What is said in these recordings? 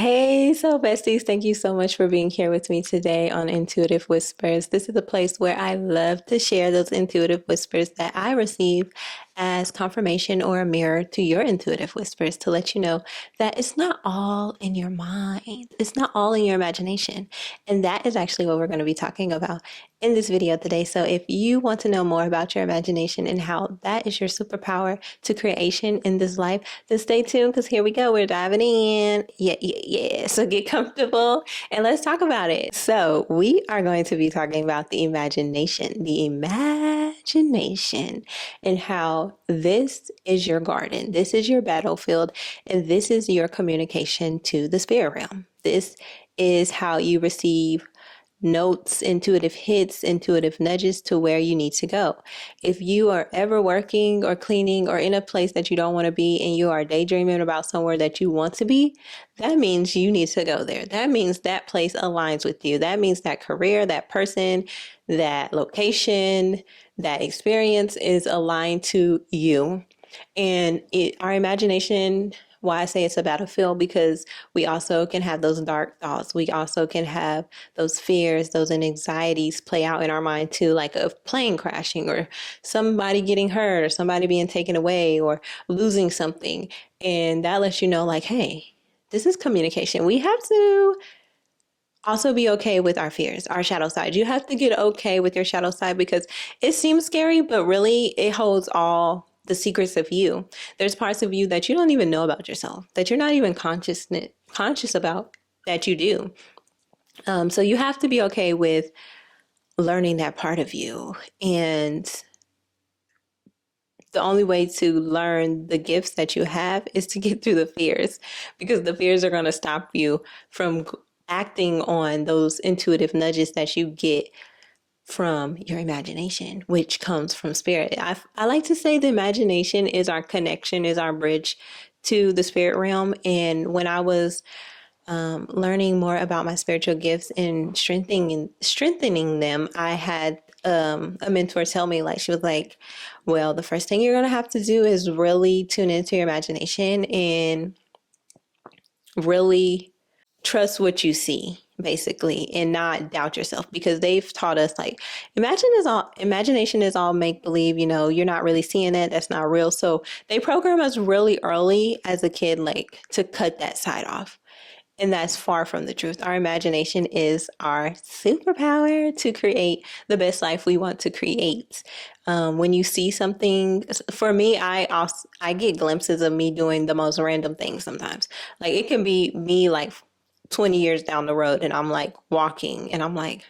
Hey, so besties, thank you so much for being here with me today on Intuitive Whispers. This is a place where I love to share those intuitive whispers that I receive as confirmation or a mirror to your intuitive whispers to let you know that it's not all in your mind. It's not all in your imagination. And that is actually what we're going to be talking about in this video today. So if you want to know more about your imagination and how that is your superpower to creation in this life, then stay tuned because here we go. We're diving in. Yeah. So get comfortable and let's talk about it. So we are going to be talking about the imagination and how this is your garden. This is your battlefield and this is your communication to the spirit realm. This is how you receive notes, intuitive hits, intuitive nudges to where you need to go. If you are ever working or cleaning or in a place that you don't want to be and you are daydreaming about somewhere that you want to be, that means you need to go there. That means that place aligns with you. That means that career, that person, that location, that experience is aligned to you. And our imagination, why I say it's a battlefield, because we also can have those dark thoughts. We also can have those fears, those anxieties play out in our mind too, like a plane crashing or somebody getting hurt or somebody being taken away or losing something. And that lets you know, like, hey, this is communication. We have to also be okay with our fears, our shadow side. You have to get okay with your shadow side because it seems scary, but really it holds all the secrets of you. There's parts of you that you don't even know about yourself, that you're not even conscious about that you do. So you have to be okay with learning that part of you. And the only way to learn the gifts that you have is to get through the fears, because the fears are going to stop you from acting on those intuitive nudges that you get from your imagination, which comes from spirit. I like to say the imagination is our connection, is our bridge to the spirit realm. And when I was learning more about my spiritual gifts and strengthening them, I had a mentor tell me, like, she was like, well, the first thing you're going to have to do is really tune into your imagination and really trust what you see, basically, and not doubt yourself, because they've taught us, like, imagination is all make believe, you're not really seeing it, that's not real. So they program us really early as a kid, like, to cut that side off. And that's far from the truth. Our imagination is our superpower to create the best life we want to create. When you see something, for me, I get glimpses of me doing the most random things sometimes. Like, it can be me like 20 years down the road and I'm like walking and I'm like,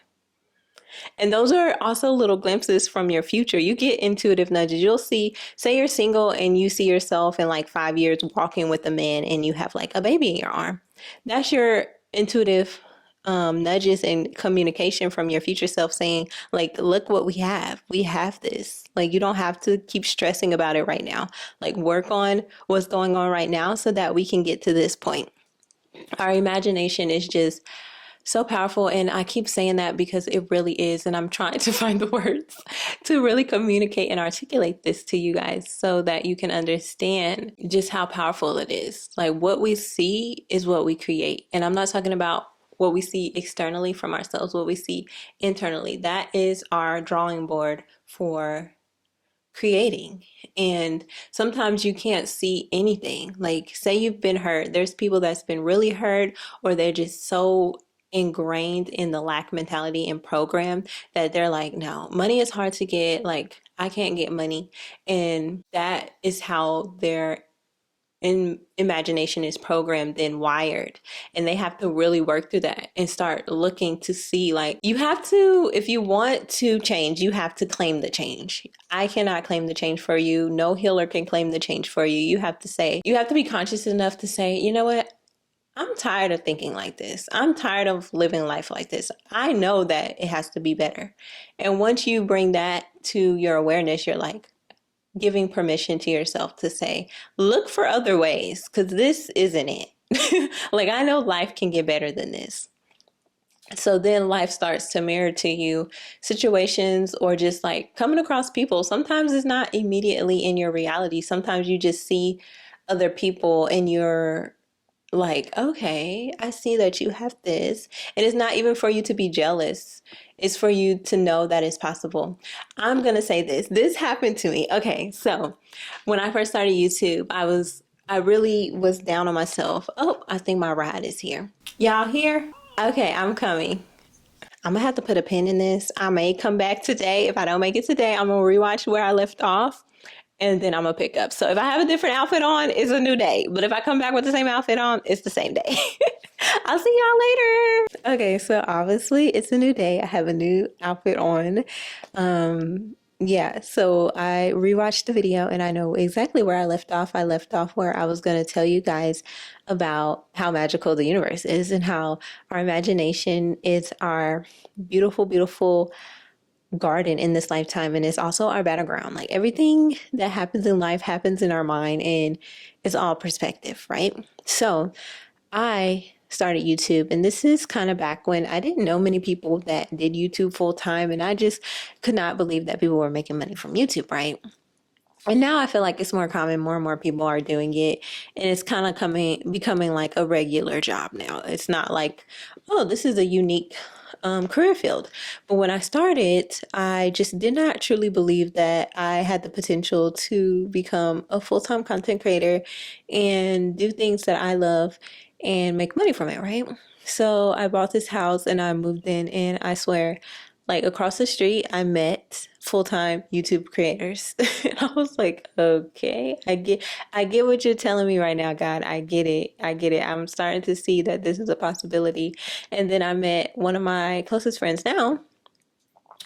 and those are also little glimpses from your future. You get intuitive nudges. You'll see, say you're single and you see yourself in like 5 years walking with a man and you have like a baby in your arm. That's your intuitive nudges and communication from your future self saying, like, look what we have. We have this. Like, you don't have to keep stressing about it right now. Like, work on what's going on right now so that we can get to this point. Our imagination is just so powerful. And I keep saying that because it really is. And I'm trying to find the words to really communicate and articulate this to you guys so that you can understand just how powerful it is. Like, what we see is what we create. And I'm not talking about what we see externally from ourselves, what we see internally. That is our drawing board for creating. And sometimes you can't see anything. Like, say you've been hurt. There's people that's been really hurt, or they're just so ingrained in the lack mentality and program that they're like, no, money is hard to get. Like, I can't get money. And that is how their imagination is programmed and wired, and they have to really work through that and start looking to see, like, you have to, if you want to change, you have to claim the change. I cannot claim the change for you. No healer can claim the change for you. You have to be conscious enough to say, you know what, I'm tired of thinking like this. I'm tired of living life like this. I know that it has to be better. And once you bring that to your awareness, you're like, giving permission to yourself to say, look for other ways, because this isn't it. Like, I know life can get better than this. So then life starts to mirror to you situations, or just like coming across people. Sometimes it's not immediately in your reality. Sometimes you just see other people and you're like, okay, I see that you have this. And it's not even for you to be jealous. It's for you to know that it's possible. I'm gonna say this. This happened to me. Okay, so when I first started YouTube, I really was down on myself. Oh, I think my ride is here. Y'all here? Okay, I'm coming. I'm gonna have to put a pin in this. I may come back today. If I don't make it today, I'm gonna rewatch where I left off and then I'm gonna pick up. So if I have a different outfit on, it's a new day. But if I come back with the same outfit on, it's the same day. I'll see y'all later. Okay, so obviously it's a new day. I have a new outfit on. Yeah, so I rewatched the video and I know exactly where I left off. I left off where I was going to tell you guys about how magical the universe is and how our imagination is our beautiful, beautiful garden in this lifetime, and it's also our battleground. Like everything that happens in life happens in our mind, and it's all perspective, right? So I started YouTube, and this is kind of back when I didn't know many people that did YouTube full time, and I just could not believe that people were making money from YouTube, right? And now I feel like it's more common, more and more people are doing it, and it's kind of becoming like a regular job now. It's not like, oh, this is a unique career field. But when I started, I just did not truly believe that I had the potential to become a full-time content creator and do things that I love and make money from it, right? So I bought this house and I moved in, and I swear, like across the street, I met full-time YouTube creators. And I was like, okay, I get what you're telling me right now, God. I get it. I get it. I'm starting to see that this is a possibility. And then I met one of my closest friends now.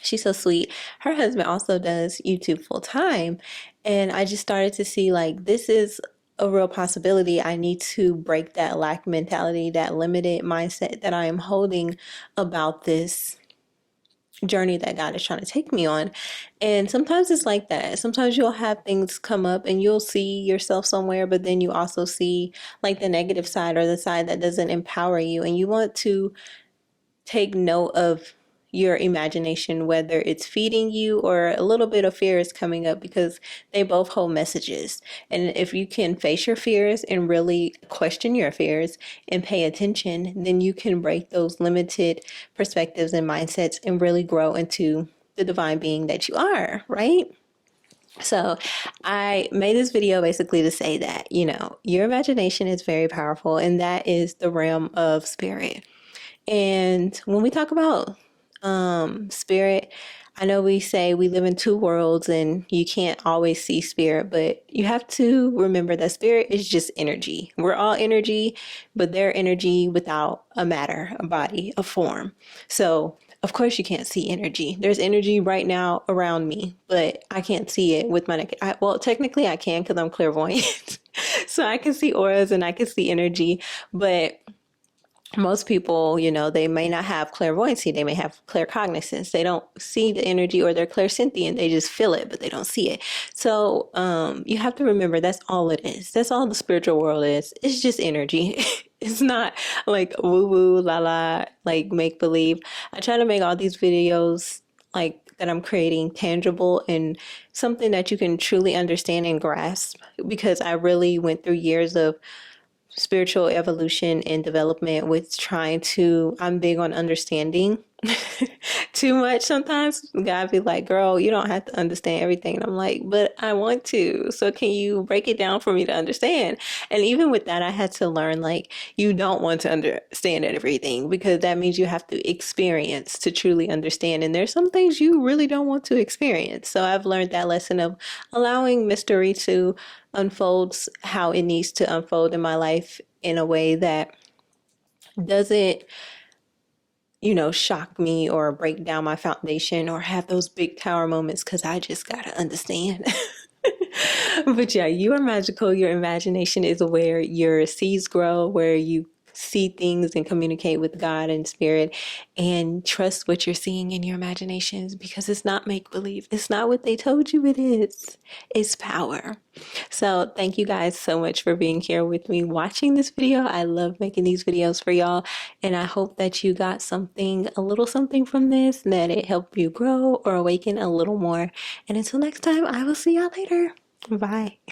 She's so sweet. Her husband also does YouTube full time. And I just started to see like this is a real possibility. I need to break that lack mentality, that limited mindset that I am holding about this journey that God is trying to take me on. And sometimes it's like that. Sometimes you'll have things come up and you'll see yourself somewhere, but then you also see like the negative side or the side that doesn't empower you. And you want to take note of your imagination, whether it's feeding you or a little bit of fear is coming up, because they both hold messages. And if you can face your fears and really question your fears and pay attention, then you can break those limited perspectives and mindsets and really grow into the divine being that you are, right? So I made this video basically to say that, your imagination is very powerful, and that is the realm of spirit. And when we talk about spirit, I know we say we live in two worlds and you can't always see spirit, but you have to remember that spirit is just energy. We're all energy, but they're energy without a matter, a body, a form. So of course you can't see energy. There's energy right now around me, but I can't see it with my naked eye. Well, technically I can because I'm clairvoyant. So I can see auras and I can see energy, but most people, they may not have clairvoyancy. They may have claircognizance. They don't see the energy, or they're clairsentient. They just feel it, but they don't see it. So you have to remember that's all it is. That's all the spiritual world is. It's just energy. It's not like woo woo la la, like make believe. I try to make all these videos like that I'm creating tangible and something that you can truly understand and grasp, because I really went through years of spiritual evolution and development with I'm big on understanding too much sometimes. God be like, girl, you don't have to understand everything. And I'm like, but I want to. So can you break it down for me to understand? And even with that, I had to learn, like, you don't want to understand everything, because that means you have to experience to truly understand. And there's some things you really don't want to experience. So I've learned that lesson of allowing mystery to unfolds how it needs to unfold in my life in a way that doesn't, shock me or break down my foundation or have those big tower moments, because I just gotta understand. But yeah, you are magical. Your imagination is where your seeds grow, where you see things and communicate with God and spirit, and trust what you're seeing in your imaginations, because it's not make believe. It's not what they told you it is. It's power. So thank you guys so much for being here with me watching this video. I love making these videos for y'all, and I hope that you got a little something from this, that it helped you grow or awaken a little more. And until next time, I will see y'all later. Bye.